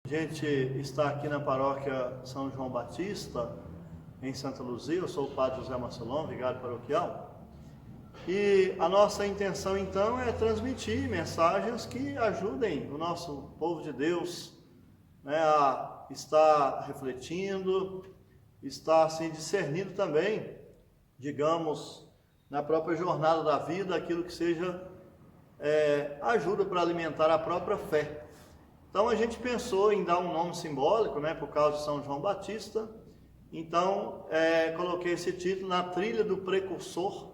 A gente está aqui na paróquia São João Batista, em Santa Luzia. Eu sou o padre José Marcelon, vigário paroquial. E a nossa intenção então é transmitir mensagens que ajudem o nosso povo de Deus, né, a estar refletindo, estar assim discernindo também, digamos, na própria jornada da vida, aquilo que seja ajuda para alimentar a própria fé. Então a gente pensou em dar um nome simbólico, né, por causa de São João Batista. Então coloquei esse título, Na Trilha do Precursor,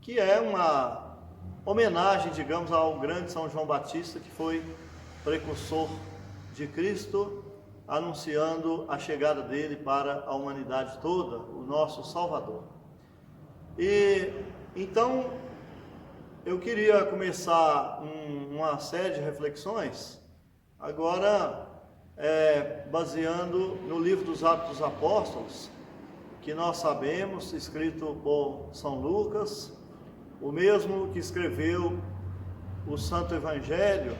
que é uma homenagem, digamos, ao grande São João Batista, que foi precursor de Cristo, anunciando a chegada dele para a humanidade toda, o nosso Salvador. E então eu queria começar uma série de reflexões, agora baseando no livro dos Atos dos Apóstolos, que nós sabemos, escrito por São Lucas, o mesmo que escreveu o Santo Evangelho,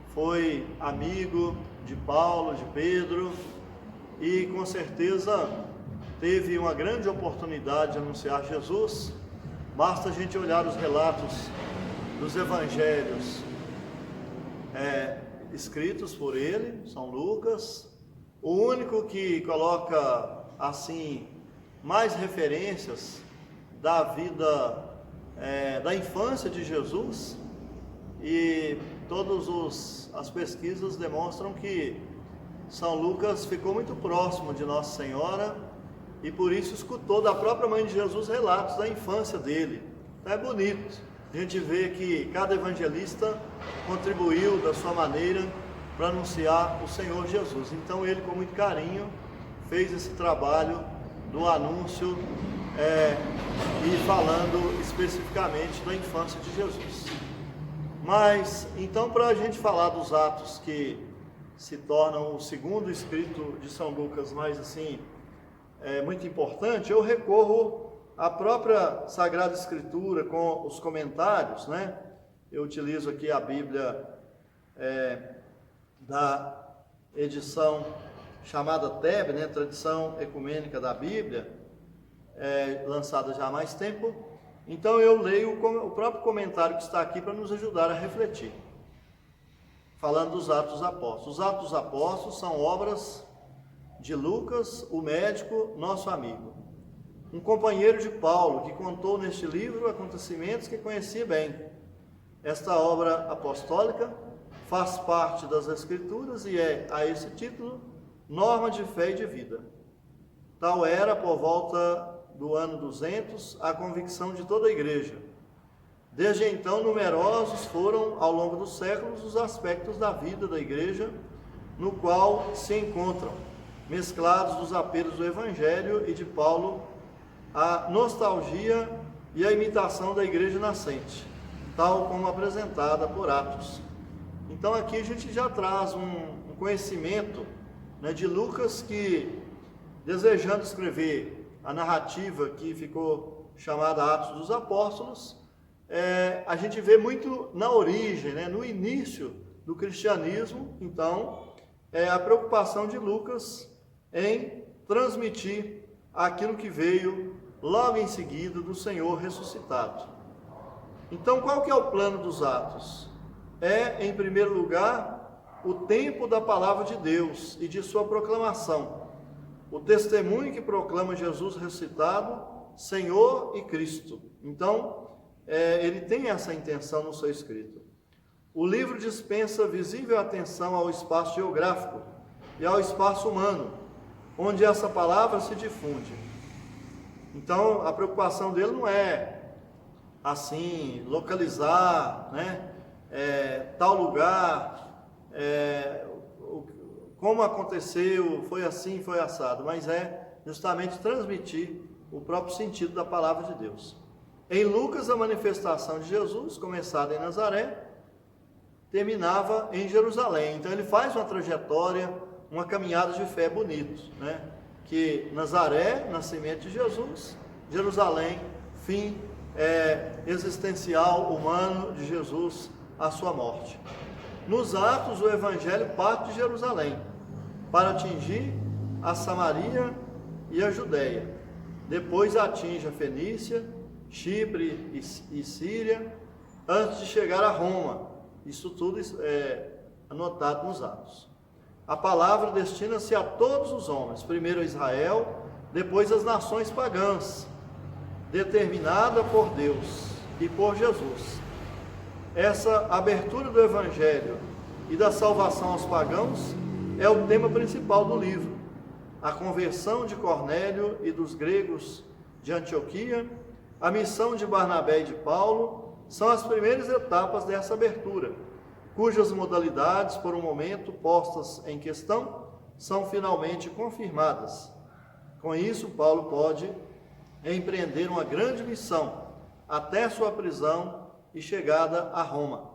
foi amigo de Paulo, de Pedro, e com certeza teve uma grande oportunidade de anunciar Jesus. Basta a gente olhar os relatos dos evangelhos escritos por ele, São Lucas, o único que coloca assim mais referências da vida, da infância de Jesus, e todas as pesquisas demonstram que São Lucas ficou muito próximo de Nossa Senhora e por isso escutou da própria mãe de Jesus relatos da infância dele. Então é bonito a gente ver que cada evangelista contribuiu da sua maneira para anunciar o Senhor Jesus. Então ele, com muito carinho, fez esse trabalho do anúncio e falando especificamente da infância de Jesus. Mas, então, para a gente falar dos atos que se tornam o segundo escrito de São Lucas, mais assim, muito importante, eu recorro à própria Sagrada Escritura com os comentários, né? Eu utilizo aqui a Bíblia da edição chamada TEB, né? Tradição Ecumênica da Bíblia, lançada já há mais tempo. Então eu leio o próprio comentário que está aqui para nos ajudar a refletir. Falando dos Atos dos Apóstolos. Os Atos dos Apóstolos são obras de Lucas, o médico, nosso amigo. Um companheiro de Paulo, que contou neste livro acontecimentos que conhecia bem. Esta obra apostólica faz parte das Escrituras e é, a esse título, norma de fé e de vida. Tal era, por volta do ano 200, a convicção de toda a igreja. Desde então, numerosos foram, ao longo dos séculos, os aspectos da vida da igreja, no qual se encontram, mesclados dos apelos do Evangelho e de Paulo, a nostalgia e a imitação da igreja nascente, tal como apresentada por Atos. Então aqui a gente já traz um conhecimento, né, de Lucas, que, desejando escrever a narrativa que ficou chamada Atos dos Apóstolos, a gente vê muito na origem, né, no início do cristianismo. Então, a preocupação de Lucas em transmitir aquilo que veio logo em seguida do Senhor ressuscitado. Então, qual que é o plano dos Atos? Em primeiro lugar, o tempo da palavra de Deus e de sua proclamação. O testemunho que proclama Jesus ressuscitado, Senhor e Cristo. Então, ele tem essa intenção no seu escrito. O livro dispensa visível atenção ao espaço geográfico e ao espaço humano, onde essa palavra se difunde. Então, a preocupação dele não é, assim, localizar, né, tal lugar, como aconteceu, foi assim, foi assado, mas é justamente transmitir o próprio sentido da palavra de Deus. Em Lucas, a manifestação de Jesus, começada em Nazaré, terminava em Jerusalém. Então ele faz uma trajetória, uma caminhada de fé bonito, né? Que Nazaré, nascimento de Jesus, Jerusalém, fim existencial, humano de Jesus, a sua morte. nos Atos, o Evangelho parte de Jerusalém para atingir a Samaria e a Judéia. Depois atinge a Fenícia, Chipre e Síria, antes de chegar a Roma. Isso tudo é anotado nos Atos. A palavra destina-se a todos os homens, primeiro a Israel, depois as nações pagãs, determinada por Deus e por Jesus. Essa abertura do Evangelho e da salvação aos pagãos é o tema principal do livro. A conversão de Cornélio e dos gregos de Antioquia, a missão de Barnabé e de Paulo, são as primeiras etapas dessa abertura, cujas modalidades, por um momento postas em questão, são finalmente confirmadas. Com isso, Paulo pode empreender uma grande missão até sua prisão e chegada a Roma.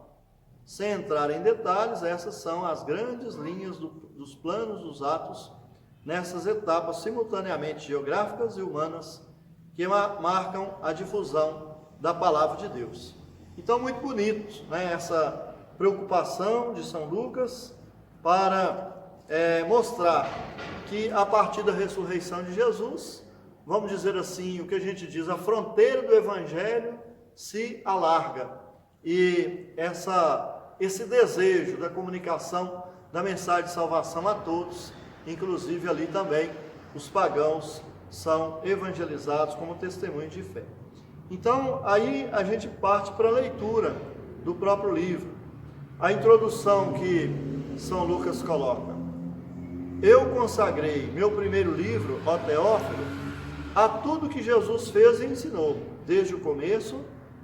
Sem entrar em detalhes, essas são as grandes linhas dos planos dos Atos, nessas etapas simultaneamente geográficas e humanas que marcam a difusão da palavra de Deus. Então, muito bonito, né, essa preocupação de São Lucas para mostrar que a partir da ressurreição de Jesus, vamos dizer assim, o que a gente diz, a fronteira do Evangelho se alarga e esse desejo da comunicação da mensagem de salvação a todos, inclusive ali também os pagãos, são evangelizados como testemunhos de fé. Então, aí a gente parte para a leitura do próprio livro. A introdução que São Lucas coloca: eu consagrei meu primeiro livro, ó Teófilo, a tudo que Jesus fez e ensinou, desde o começo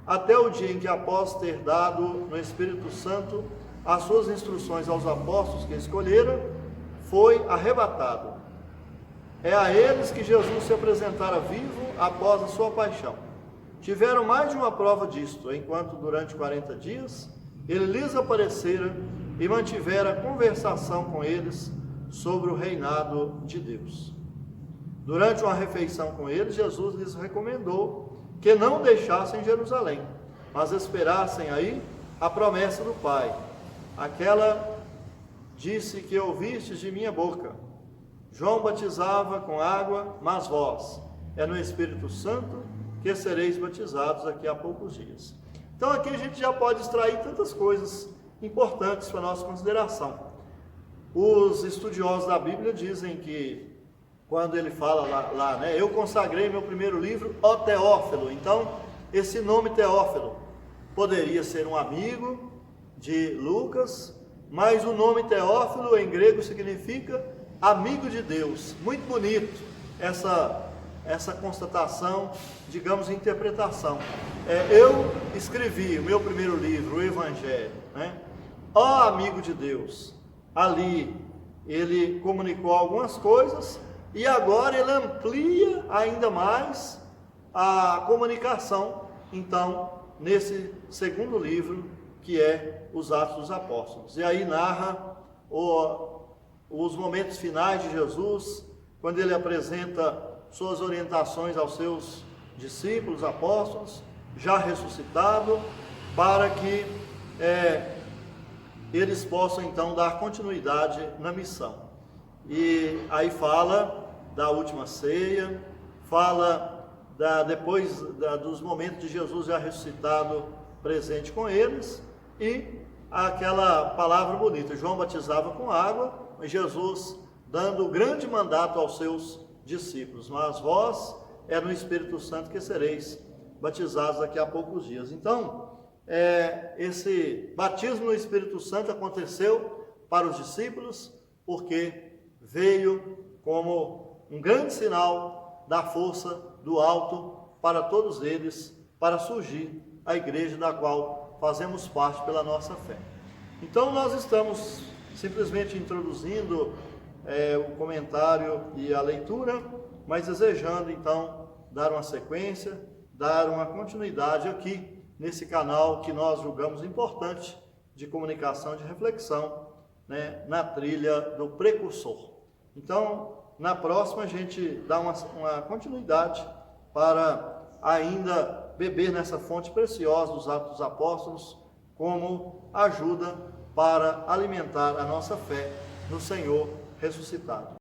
até o dia em que, após ter dado no Espírito Santo as suas instruções aos apóstolos que escolhera, foi arrebatado. É a eles que Jesus se apresentara vivo após a sua paixão. Tiveram mais de uma prova disto, enquanto durante 40 dias ele lhes aparecera e mantivera conversação com eles sobre o reinado de Deus. Durante uma refeição com eles, Jesus lhes recomendou que não deixassem Jerusalém, mas esperassem aí a promessa do Pai. Aquela disse que ouvistes de minha boca. João batizava com água, mas vós, é no Espírito Santo que sereis batizados daqui a poucos dias. Então aqui a gente já pode extrair tantas coisas importantes para a nossa consideração. Os estudiosos da Bíblia dizem que, quando ele fala lá, né, eu consagrei meu primeiro livro, ó Teófilo. Então, esse nome Teófilo poderia ser um amigo de Lucas, mas o nome Teófilo em grego significa amigo de Deus. Muito bonito essa constatação, digamos, interpretação. Eu escrevi o meu primeiro livro, o Evangelho, né? Ó amigo de Deus. Ali ele comunicou algumas coisas e agora ele amplia ainda mais a comunicação, então, nesse segundo livro, que é os Atos dos Apóstolos. E aí narra os momentos finais de Jesus, quando ele apresenta suas orientações aos seus discípulos, apóstolos, já ressuscitado, para que eles possam então dar continuidade na missão. E aí fala da última ceia, fala depois dos momentos de Jesus já ressuscitado presente com eles, e aquela palavra bonita, João batizava com água, Jesus dando o grande mandato aos seus discípulos, mas vós é no Espírito Santo que sereis batizados daqui a poucos dias. Então, esse batismo no Espírito Santo aconteceu para os discípulos, porque veio como um grande sinal da força do alto para todos eles, para surgir a igreja da qual fazemos parte pela nossa fé. Então nós estamos simplesmente introduzindo o comentário e a leitura, mas desejando então dar uma sequência, dar uma continuidade aqui nesse canal que nós julgamos importante de comunicação, de reflexão, né, na trilha do precursor. Então, na próxima a gente dá uma continuidade para ainda beber nessa fonte preciosa dos Atos dos Apóstolos como ajuda para alimentar a nossa fé no Senhor ressuscitado.